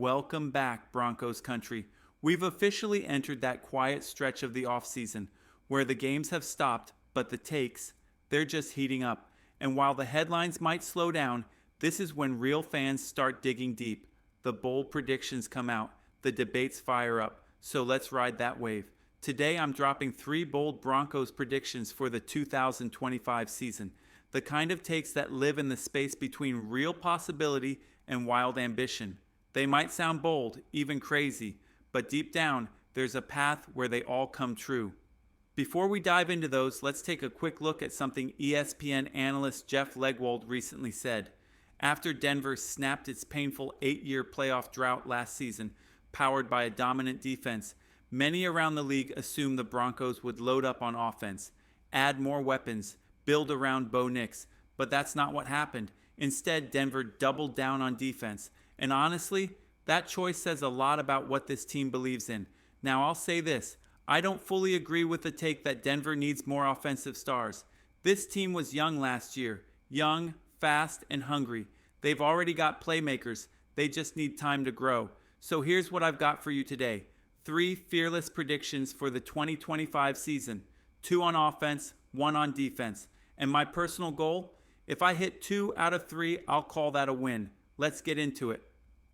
Welcome back, Broncos country. We've officially entered that quiet stretch of the offseason where the games have stopped, but the takes, they're just heating up. And while the headlines might slow down, this is when real fans start digging deep. The bold predictions come out, the debates fire up. So let's ride that wave. Today I'm dropping 3 bold Broncos predictions for the 2025 season. The kind of takes that live in the space between real possibility and wild ambition. They might sound bold, even crazy, but deep down, there's a path where they all come true. Before we dive into those, let's take a quick look at something ESPN analyst Jeff Legwold recently said. After Denver snapped its painful 8-year playoff drought last season, powered by a dominant defense, many around the league assumed the Broncos would load up on offense, add more weapons, build around Bo Nix, but that's not what happened. Instead, Denver doubled down on defense. And honestly, that choice says a lot about what this team believes in. Now, I'll say this. I don't fully agree with the take that Denver needs more offensive stars. This team was young last year. Young, fast, and hungry. They've already got playmakers. They just need time to grow. So here's what I've got for you today. 3 fearless predictions for the 2025 season. 2 on offense, 1 on defense. And my personal goal? If I hit 2 out of 3, I'll call that a win. Let's get into it.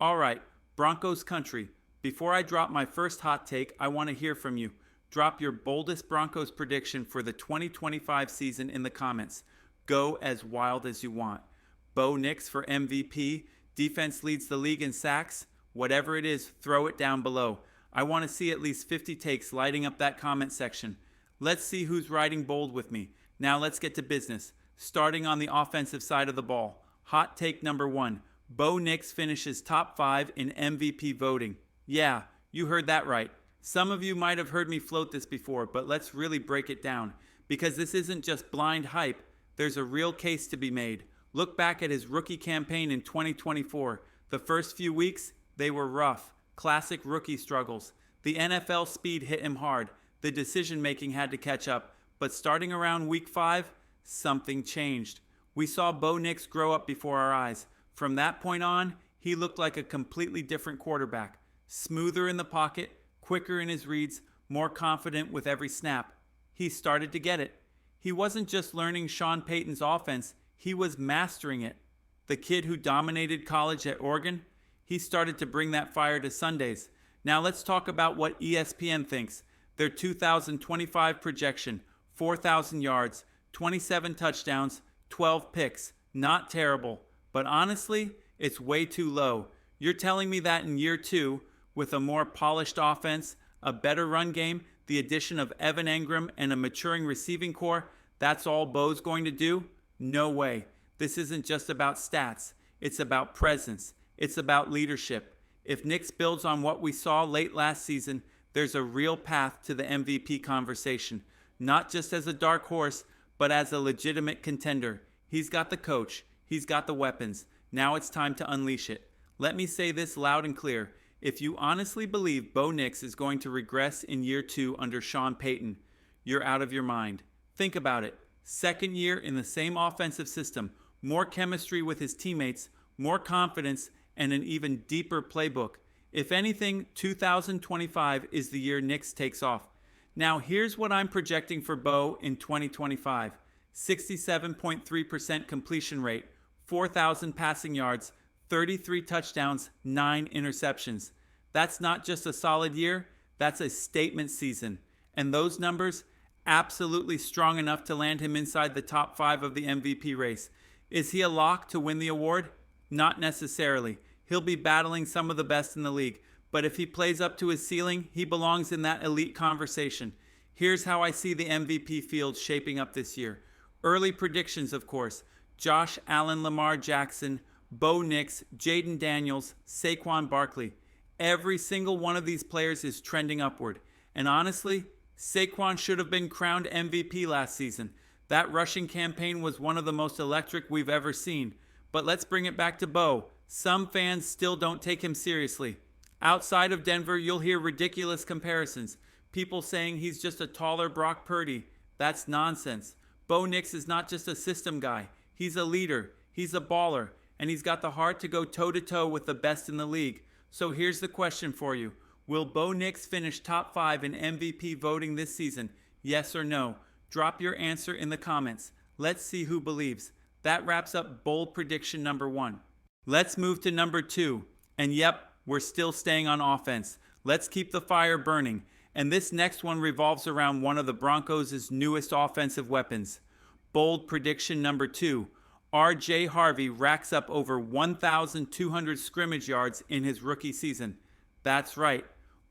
All right, Broncos country. Before I drop my first hot take, I want to hear from you. Drop your boldest Broncos prediction for the 2025 season in the comments. Go as wild as you want. Bo Nix for MVP. Defense leads the league in sacks. Whatever it is, throw it down below. I want to see at least 50 takes lighting up that comment section. Let's see who's riding bold with me. Now let's get to business. Starting on the offensive side of the ball. Hot take number 1. Bo Nix finishes top 5 in MVP voting. Yeah, you heard that right. Some of you might have heard me float this before, but let's really break it down. Because this isn't just blind hype, there's a real case to be made. Look back at his rookie campaign in 2024. The first few weeks, they were rough. Classic rookie struggles. The NFL speed hit him hard. The decision-making had to catch up. But starting around week 5, something changed. We saw Bo Nix grow up before our eyes. From that point on, he looked like a completely different quarterback. Smoother in the pocket, quicker in his reads, more confident with every snap. He started to get it. He wasn't just learning Sean Payton's offense, he was mastering it. The kid who dominated college at Oregon, he started to bring that fire to Sundays. Now let's talk about what ESPN thinks. Their 2025 projection, 4,000 yards, 27 touchdowns, 12 picks. Not terrible. But honestly, it's way too low. You're telling me that in year 2, with a more polished offense, a better run game, the addition of Evan Engram, and a maturing receiving core, that's all Bo's going to do? No way. This isn't just about stats. It's about presence. It's about leadership. If Nix builds on what we saw late last season, there's a real path to the MVP conversation. Not just as a dark horse, but as a legitimate contender. He's got the coach. He's got the weapons. Now it's time to unleash it. Let me say this loud and clear. If you honestly believe Bo Nix is going to regress in year 2 under Sean Payton, you're out of your mind. Think about it. Second year in the same offensive system, more chemistry with his teammates, more confidence, and an even deeper playbook. If anything, 2025 is the year Nix takes off. Now here's what I'm projecting for Bo in 2025. 67.3% completion rate, 4,000 passing yards, 33 touchdowns, 9 interceptions. That's not just a solid year, that's a statement season. And those numbers, absolutely strong enough to land him inside the top 5 of the MVP race. Is he a lock to win the award? Not necessarily. He'll be battling some of the best in the league. But if he plays up to his ceiling, he belongs in that elite conversation. Here's how I see the MVP field shaping up this year. Early predictions, of course. Josh Allen, Lamar Jackson, Bo Nix, Jaden Daniels, Saquon Barkley. Every single one of these players is trending upward. And honestly, Saquon should have been crowned MVP last season. That rushing campaign was one of the most electric we've ever seen. But let's bring it back to Bo. Some fans still don't take him seriously. Outside of Denver, you'll hear ridiculous comparisons. People saying he's just a taller Brock Purdy. That's nonsense. Bo Nix is not just a system guy. He's a leader. He's a baller. And he's got the heart to go toe-to-toe with the best in the league. So here's the question for you. Will Bo Nix finish top 5 in MVP voting this season? Yes or no? Drop your answer in the comments. Let's see who believes. That wraps up bold prediction number 1. Let's move to number 2. And yep, we're still staying on offense. Let's keep the fire burning. And this next one revolves around one of the Broncos' newest offensive weapons. Bold prediction number 2. Harvey racks up over 1,200 scrimmage yards in his rookie season. That's right,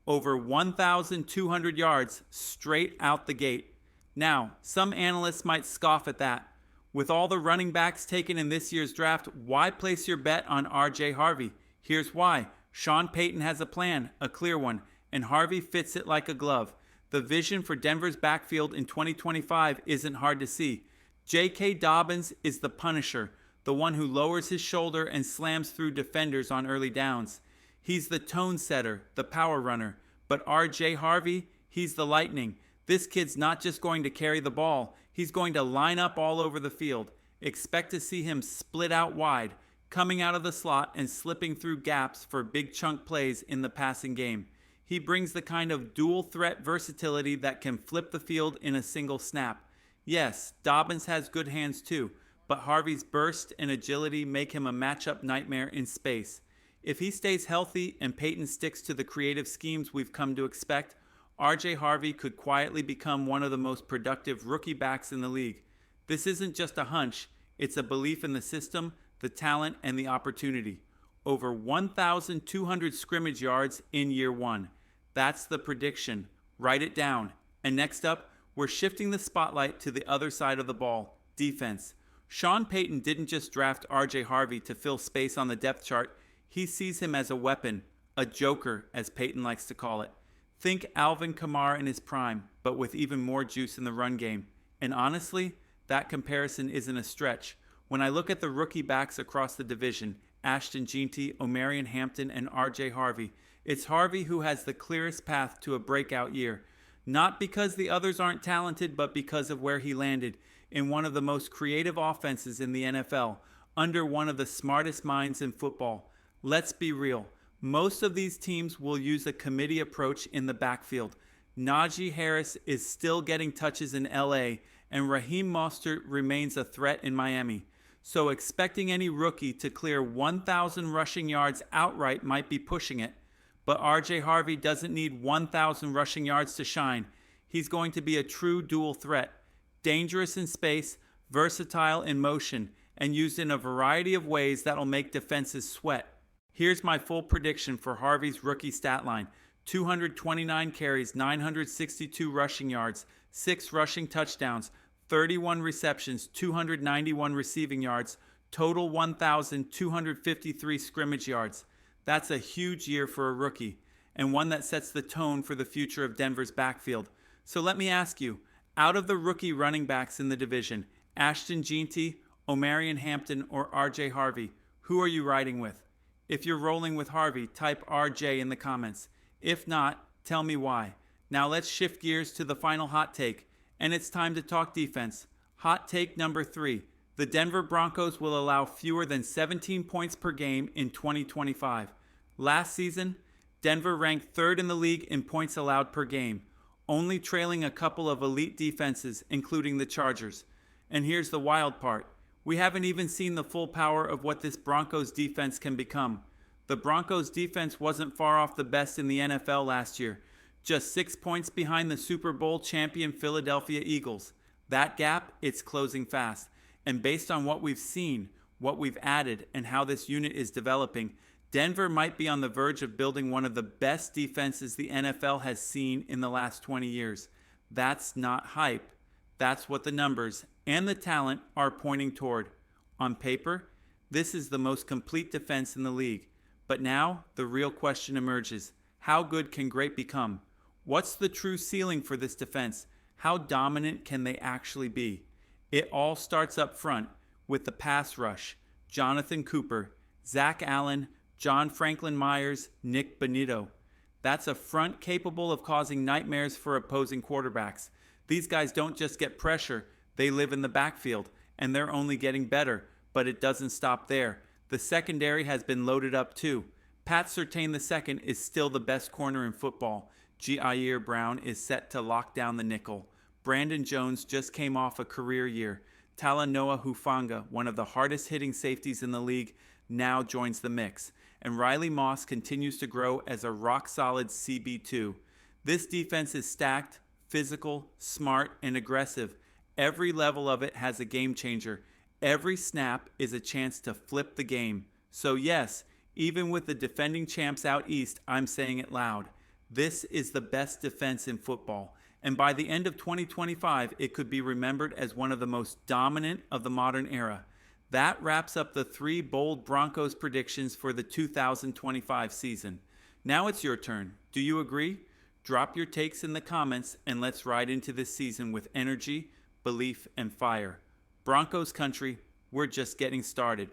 over 1,200 yards straight out the gate. Now, some analysts might scoff at that. With all the running backs taken in this year's draft, why place your bet on Harvey? Here's why. Sean Payton has a plan, a clear one, and Harvey fits it like a glove. The vision for Denver's backfield in 2025 isn't hard to see. J.K. Dobbins is the punisher, the one who lowers his shoulder and slams through defenders on early downs. He's the tone setter, the power runner. But Harvey, he's the lightning. This kid's not just going to carry the ball, he's going to line up all over the field. Expect to see him split out wide, coming out of the slot and slipping through gaps for big chunk plays in the passing game. He brings the kind of dual threat versatility that can flip the field in a single snap. Yes, Dobbins has good hands too, but Harvey's burst and agility make him a matchup nightmare in space. If he stays healthy and Peyton sticks to the creative schemes we've come to expect, Harvey could quietly become one of the most productive rookie backs in the league. This isn't just a hunch, it's a belief in the system, the talent, and the opportunity. Over 1,200 scrimmage yards in year 1. That's the prediction. Write it down. And next up, we're shifting the spotlight to the other side of the ball, defense. Sean Payton didn't just draft Harvey to fill space on the depth chart. He sees him as a weapon, a joker, as Payton likes to call it. Think Alvin Kamara in his prime, but with even more juice in the run game. And honestly, that comparison isn't a stretch. When I look at the rookie backs across the division, Ashton Jeanty, Omarion Hampton, and Harvey, it's Harvey who has the clearest path to a breakout year. Not because the others aren't talented, but because of where he landed, in one of the most creative offenses in the NFL, under one of the smartest minds in football. Let's be real. Most of these teams will use a committee approach in the backfield. Najee Harris is still getting touches in LA, and Raheem Mostert remains a threat in Miami. So expecting any rookie to clear 1,000 rushing yards outright might be pushing it. But Harvey doesn't need 1,000 rushing yards to shine. He's going to be a true dual threat. Dangerous in space, versatile in motion, and used in a variety of ways that'll make defenses sweat. Here's my full prediction for Harvey's rookie stat line. 229 carries, 962 rushing yards, 6 rushing touchdowns, 31 receptions, 291 receiving yards, total 1,253 scrimmage yards. That's a huge year for a rookie, and one that sets the tone for the future of Denver's backfield. So let me ask you, out of the rookie running backs in the division, Ashton Jeanty, Omarion Hampton, or Harvey, who are you riding with? If you're rolling with Harvey, type RJ in the comments. If not, tell me why. Now let's shift gears to the final hot take, and it's time to talk defense. Hot take number 3. The Denver Broncos will allow fewer than 17 points per game in 2025. Last season, Denver ranked 3rd in the league in points allowed per game, only trailing a couple of elite defenses, including the Chargers. And here's the wild part. We haven't even seen the full power of what this Broncos defense can become. The Broncos defense wasn't far off the best in the NFL last year, just 6 points behind the Super Bowl champion Philadelphia Eagles. That gap, it's closing fast. And based on what we've seen, what we've added, and how this unit is developing, Denver might be on the verge of building one of the best defenses the NFL has seen in the last 20 years. That's not hype. That's what the numbers and the talent are pointing toward. On paper, this is the most complete defense in the league. But now, the real question emerges. How good can great become? What's the true ceiling for this defense? How dominant can they actually be? It all starts up front with the pass rush. Jonathan Cooper, Zach Allen, John Franklin Myers, Nick Bonito. That's a front capable of causing nightmares for opposing quarterbacks. These guys don't just get pressure, they live in the backfield, and they're only getting better, but it doesn't stop there. The secondary has been loaded up too. Pat Surtain II is still the best corner in football. Jair Brown is set to lock down the nickel. Brandon Jones just came off a career year. Talanoa Hufanga, one of the hardest hitting safeties in the league, now joins the mix. And Riley Moss continues to grow as a rock-solid CB2. This defense is stacked, physical, smart, and aggressive. Every level of it has a game changer. Every snap is a chance to flip the game. So yes, even with the defending champs out east, I'm saying it loud. This is the best defense in football. And by the end of 2025, it could be remembered as one of the most dominant of the modern era. That wraps up the 3 bold Broncos predictions for the 2025 season. Now it's your turn. Do you agree? Drop your takes in the comments and let's ride into this season with energy, belief, and fire. Broncos country, we're just getting started.